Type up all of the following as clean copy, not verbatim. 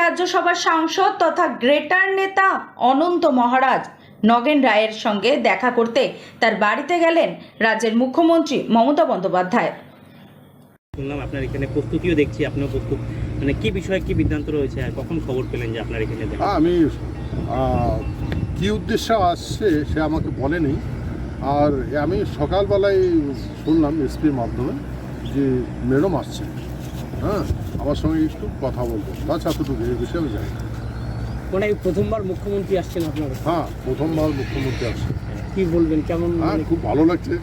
রাজ্যসভার সাংসদ তথা গ্রেটার নেতা অনন্ত মহারাজ নগেন রায়ের সঙ্গে দেখা করতে তার বাড়িতে গেলেন রাজ্যের মুখ্যমন্ত্রী মমতা বন্দ্যোপাধ্যায়। শুনলাম আপনার এখানে প্রস্তুতিও দেখছি, আপনিও প্রস্তুত, মানে কি বিষয়ে কি সিদ্ধান্ত রয়েছে আর কখন খবর পেলেন যে আপনার এখানে দেখা? আমি কি উদ্দেশ্যে আসছে সে আমাকে বলেনি। আর আমি সকালবেলায় শুনলাম এসপির মাধ্যমে যে ম্যাডাম আসছে, হ্যাঁ আমার সঙ্গে একটু কথা বলবো, তাছাড়া এতটুকু এই বিষয়ে আমি জানি না। মানে প্রথমবার মুখ্যমন্ত্রী আসছেন আপনার? হ্যাঁ, প্রথমবার মুখ্যমন্ত্রী আসছে। কি বলবেন, কেমন? হ্যাঁ, খুব ভালো লাগছে,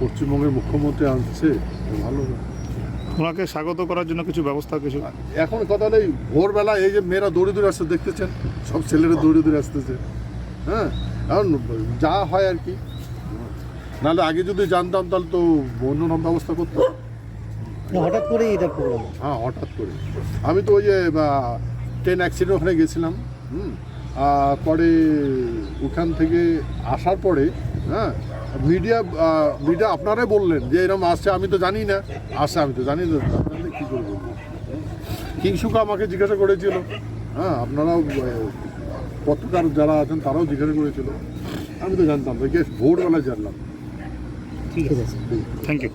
পশ্চিমবঙ্গের মুখ্যমন্ত্রী আসছে, ভালো। ওনাকে স্বাগত করার জন্য কিছু ব্যবস্থা কিছু এখন কথা নেই, ভোরবেলা এই যে মেয়েরা দৌড়ে দৌড়ে আসছে দেখতেছেন, সব ছেলেরা দৌড়ে দৌড়ে আসতেছে। হ্যাঁ, এখন যা হয় আর কি, নাহলে আগে যদি জানতাম তাহলে তো অন্য ব্যবস্থা করতাম। হঠাৎ করেই এটা প্রোগ্রাম? হ্যাঁ, হঠাৎ করে। আমি তো ওই যে ট্রেন অ্যাক্সিডেন্ট ওখানে গেছিলাম, পরে ওখান থেকে আসার পরে হ্যাঁ মিডিয়া আপনারাই বললেন যে এরকম আসছে, আমি তো জানি না আসছে, আমি তো জানি না, আপনাদের কী করে বলবো। কিংসুকা আমাকে জিজ্ঞাসা করেছিল, হ্যাঁ আপনারাও পত্রকার যারা আছেন তারাও জিজ্ঞাসা করেছিল, আমি তো জানতাম না, ভোরবেলায় জানলাম। ঠিক আছে, থ্যাংক ইউ।